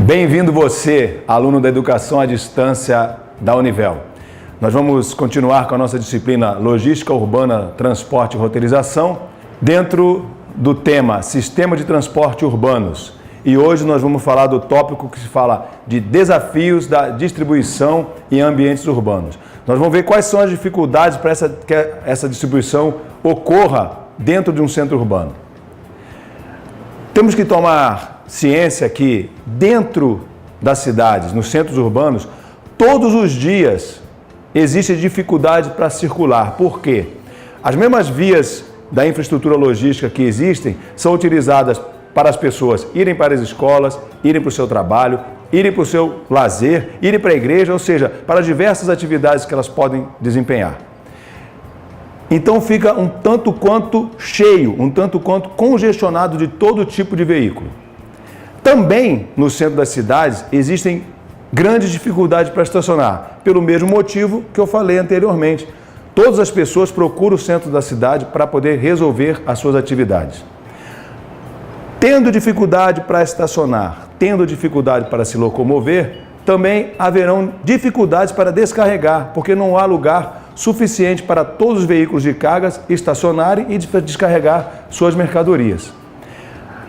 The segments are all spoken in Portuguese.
Bem-vindo você, aluno da Educação à Distância da Univel. Nós vamos continuar com a nossa disciplina Logística Urbana, Transporte e Roteirização, dentro do tema Sistema de Transporte Urbanos. E hoje nós vamos falar do tópico que se fala de desafios da distribuição em ambientes urbanos. Nós vamos ver quais são as dificuldades para que essa distribuição ocorra dentro de um centro urbano. Temos que tomar ciência que dentro das cidades, nos centros urbanos, todos os dias existe dificuldade para circular. Por quê? As mesmas vias da infraestrutura logística que existem são utilizadas para as pessoas irem para as escolas, irem para o seu trabalho, irem para o seu lazer, irem para a igreja, ou seja, para diversas atividades que elas podem desempenhar. Então fica um tanto quanto cheio, um tanto quanto congestionado de todo tipo de veículo. Também no centro das cidades existem grandes dificuldades para estacionar, pelo mesmo motivo que eu falei anteriormente. Todas as pessoas procuram o centro da cidade para poder resolver as suas atividades. Tendo dificuldade para estacionar, tendo dificuldade para se locomover, também haverão dificuldades para descarregar, porque não há lugar suficiente para todos os veículos de cargas estacionarem e descarregar suas mercadorias.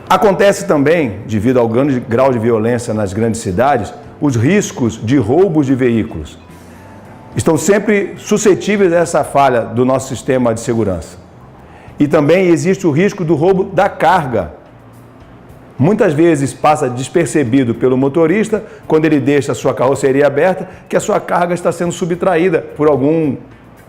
Acontece também, devido ao grande grau de violência nas grandes cidades, os riscos de roubos de veículos. Estão sempre suscetíveis a essa falha do nosso sistema de segurança. E também existe o risco do roubo da carga. Muitas vezes passa despercebido pelo motorista, quando ele deixa a sua carroceria aberta, que a sua carga está sendo subtraída por algum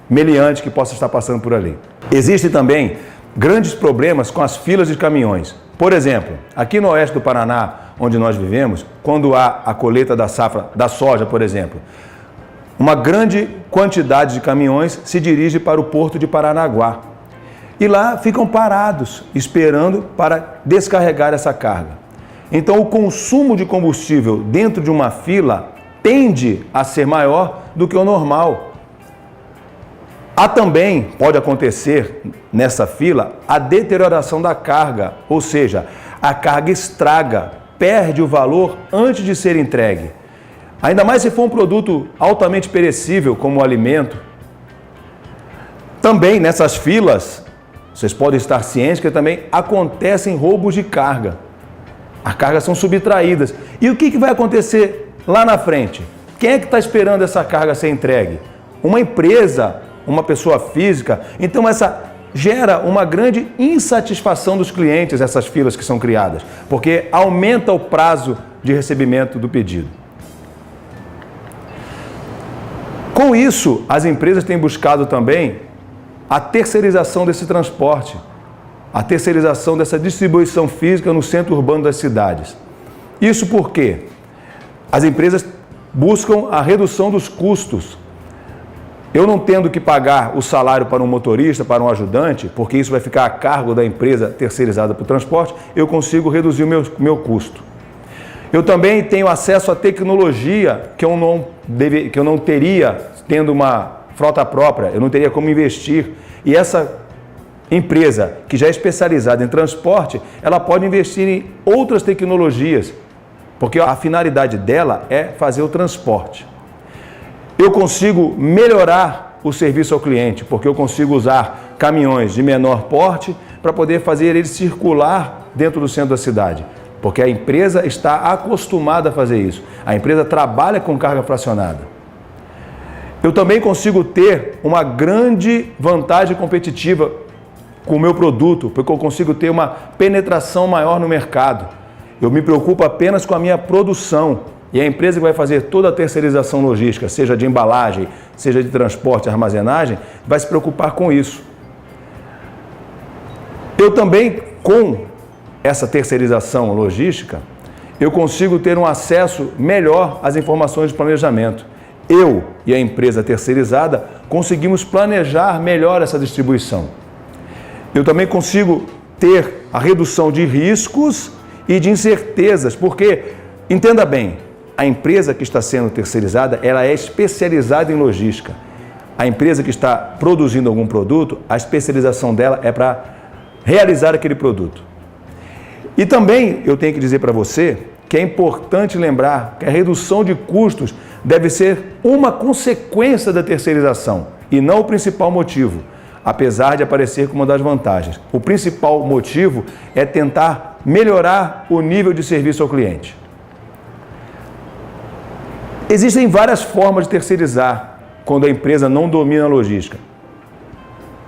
meliante que possa estar passando por ali. Existem também grandes problemas com as filas de caminhões. Por exemplo, aqui no oeste do Paraná, onde nós vivemos, quando há a colheita da safra da soja, por exemplo, uma grande quantidade de caminhões se dirige para o porto de Paranaguá. E lá ficam parados, esperando para descarregar essa carga. Então, o consumo de combustível dentro de uma fila tende a ser maior do que o normal. Há também, pode acontecer nessa fila, a deterioração da carga, ou seja, a carga estraga, perde o valor antes de ser entregue. Ainda mais se for um produto altamente perecível, como o alimento. Também nessas filas, vocês podem estar cientes que também acontecem roubos de carga. As cargas são subtraídas. E o que vai acontecer lá na frente? Quem é que está esperando essa carga ser entregue? Uma empresa, uma pessoa física. Então essa gera uma grande insatisfação dos clientes, essas filas que são criadas, porque aumenta o prazo de recebimento do pedido. Com isso, as empresas têm buscado também a terceirização desse transporte, a terceirização dessa distribuição física no centro urbano das cidades. Isso porque as empresas buscam a redução dos custos. Eu não tendo que pagar o salário para um motorista, para um ajudante, porque isso vai ficar a cargo da empresa terceirizada para o transporte, eu consigo reduzir o meu custo. Eu também tenho acesso à tecnologia que eu não teria tendo uma frota própria, eu não teria como investir. E essa empresa, que já é especializada em transporte, ela pode investir em outras tecnologias, porque a finalidade dela é fazer o transporte. Eu consigo melhorar o serviço ao cliente, porque eu consigo usar caminhões de menor porte para poder fazer ele circular dentro do centro da cidade, porque a empresa está acostumada a fazer isso. A empresa trabalha com carga fracionada. Eu também consigo ter uma grande vantagem competitiva com o meu produto, porque eu consigo ter uma penetração maior no mercado. Eu me preocupo apenas com a minha produção. E a empresa que vai fazer toda a terceirização logística, seja de embalagem, seja de transporte, armazenagem, vai se preocupar com isso. Eu também, com essa terceirização logística, eu consigo ter um acesso melhor às informações de planejamento. Eu e a empresa terceirizada conseguimos planejar melhor essa distribuição. Eu também consigo ter a redução de riscos e de incertezas, porque, entenda bem, a empresa que está sendo terceirizada, ela é especializada em logística. A empresa que está produzindo algum produto, a especialização dela é para realizar aquele produto. E também eu tenho que dizer para você que é importante lembrar que a redução de custos deve ser uma consequência da terceirização e não o principal motivo, apesar de aparecer como uma das vantagens. O principal motivo é tentar melhorar o nível de serviço ao cliente. Existem várias formas de terceirizar quando a empresa não domina a logística.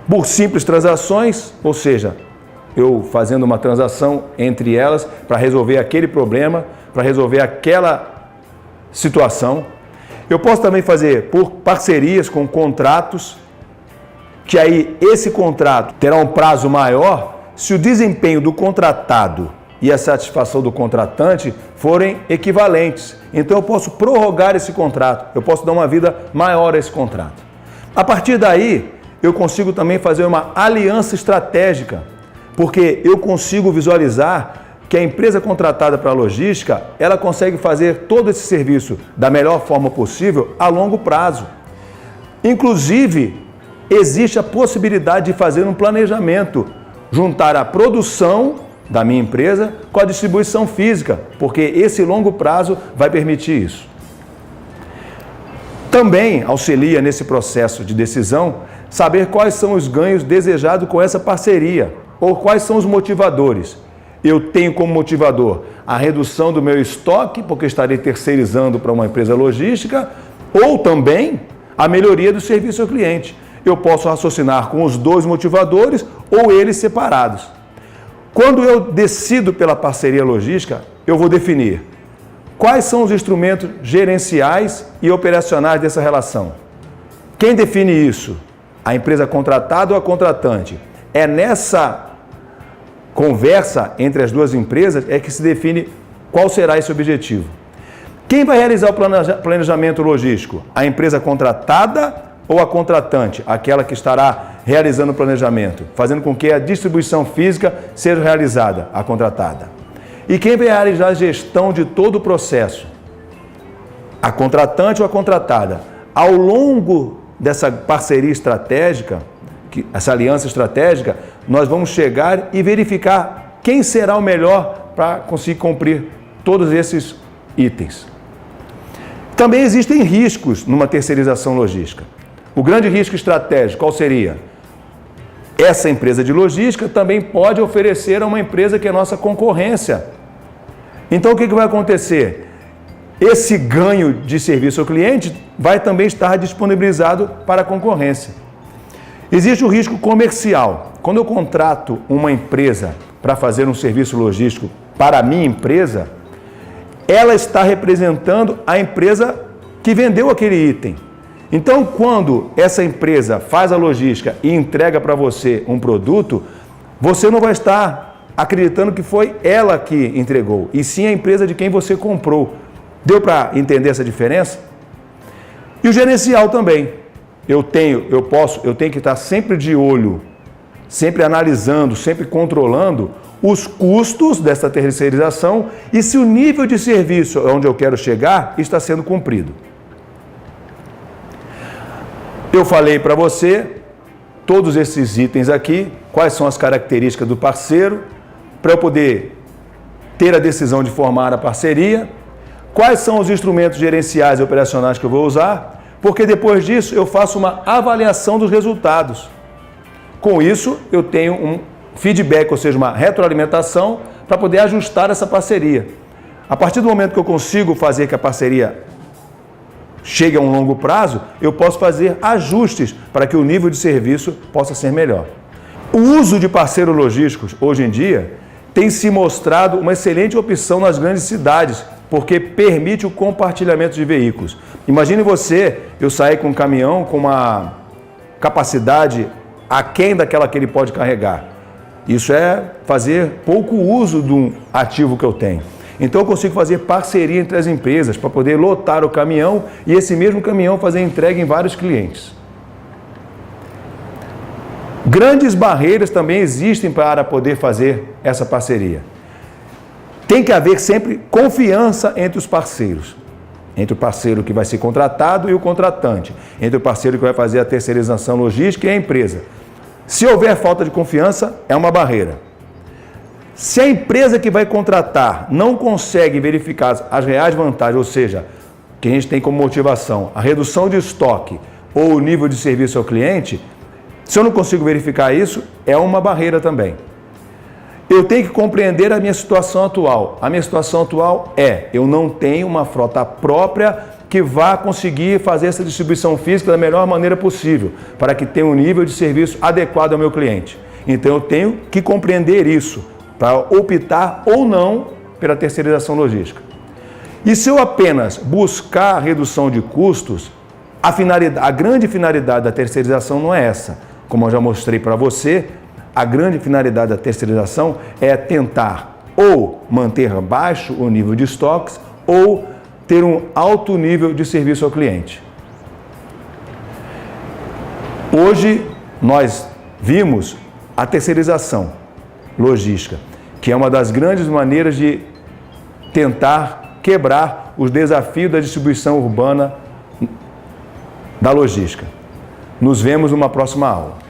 Por simples transações, ou seja, eu fazendo uma transação entre elas para resolver aquele problema, para resolver aquela situação. Eu posso também fazer por parcerias com contratos, que aí esse contrato terá um prazo maior se o desempenho do contratado e a satisfação do contratante forem equivalentes. Então eu posso prorrogar esse contrato, eu posso dar uma vida maior a esse contrato. A partir daí, eu consigo também fazer uma aliança estratégica, porque eu consigo visualizar que a empresa contratada para a logística, ela consegue fazer todo esse serviço da melhor forma possível a longo prazo. Inclusive, existe a possibilidade de fazer um planejamento, juntar a produção da minha empresa com a distribuição física, porque esse longo prazo vai permitir isso. Também auxilia nesse processo de decisão saber quais são os ganhos desejados com essa parceria, ou quais são os motivadores. Eu tenho como motivador a redução do meu estoque, porque estarei terceirizando para uma empresa logística, ou também a melhoria do serviço ao cliente. Eu posso raciocinar com os dois motivadores ou eles separados. Quando eu decido pela parceria logística, eu vou definir quais são os instrumentos gerenciais e operacionais dessa relação. Quem define isso? A empresa contratada ou a contratante? É nessa conversa entre as duas empresas é que se define qual será esse objetivo. Quem vai realizar o planejamento logístico? A empresa contratada ou a contratante? Aquela que estará realizando o planejamento, fazendo com que a distribuição física seja realizada, a contratada. E quem vai realizar a gestão de todo o processo? A contratante ou a contratada? Ao longo dessa parceria estratégica, essa aliança estratégica, nós vamos chegar e verificar quem será o melhor para conseguir cumprir todos esses itens. Também existem riscos numa terceirização logística. O grande risco estratégico, qual seria? Essa empresa de logística também pode oferecer a uma empresa que é nossa concorrência. Então o que vai acontecer? Esse ganho de serviço ao cliente vai também estar disponibilizado para a concorrência. Existe o risco comercial. Quando eu contrato uma empresa para fazer um serviço logístico para a minha empresa, ela está representando a empresa que vendeu aquele item. Então, quando essa empresa faz a logística e entrega para você um produto, você não vai estar acreditando que foi ela que entregou, e sim a empresa de quem você comprou. Deu para entender essa diferença? E o gerencial também. Eu tenho que estar sempre de olho, sempre analisando, sempre controlando os custos dessa terceirização e se o nível de serviço onde eu quero chegar está sendo cumprido. Eu falei para você todos esses itens aqui, quais são as características do parceiro, para eu poder ter a decisão de formar a parceria, quais são os instrumentos gerenciais e operacionais que eu vou usar, porque depois disso eu faço uma avaliação dos resultados. Com isso, eu tenho um feedback, ou seja, uma retroalimentação para poder ajustar essa parceria. A partir do momento que eu consigo fazer que a parceria chegue a um longo prazo, eu posso fazer ajustes para que o nível de serviço possa ser melhor. O uso de parceiros logísticos, hoje em dia, tem se mostrado uma excelente opção nas grandes cidades, porque permite o compartilhamento de veículos. Imagine você, eu sair com um caminhão com uma capacidade aquém daquela que ele pode carregar. Isso é fazer pouco uso de um ativo que eu tenho. Então eu consigo fazer parceria entre as empresas para poder lotar o caminhão e esse mesmo caminhão fazer entrega em vários clientes. Grandes barreiras também existem para poder fazer essa parceria. Tem que haver sempre confiança entre os parceiros. Entre o parceiro que vai ser contratado e o contratante. Entre o parceiro que vai fazer a terceirização logística e a empresa. Se houver falta de confiança, é uma barreira. Se a empresa que vai contratar não consegue verificar as reais vantagens, ou seja, que a gente tem como motivação a redução de estoque ou o nível de serviço ao cliente, se eu não consigo verificar isso, é uma barreira também. Eu tenho que compreender a minha situação atual. A minha situação atual é, eu não tenho uma frota própria que vá conseguir fazer essa distribuição física da melhor maneira possível, para que tenha um nível de serviço adequado ao meu cliente. Então eu tenho que compreender isso, para optar ou não pela terceirização logística. E se eu apenas buscar a redução de custos, a grande finalidade da terceirização não é essa. Como eu já mostrei para você, a grande finalidade da terceirização é tentar ou manter baixo o nível de estoques ou ter um alto nível de serviço ao cliente. Hoje nós vimos a terceirização logística, que é uma das grandes maneiras de tentar quebrar os desafios da distribuição urbana da logística. Nos vemos numa próxima aula.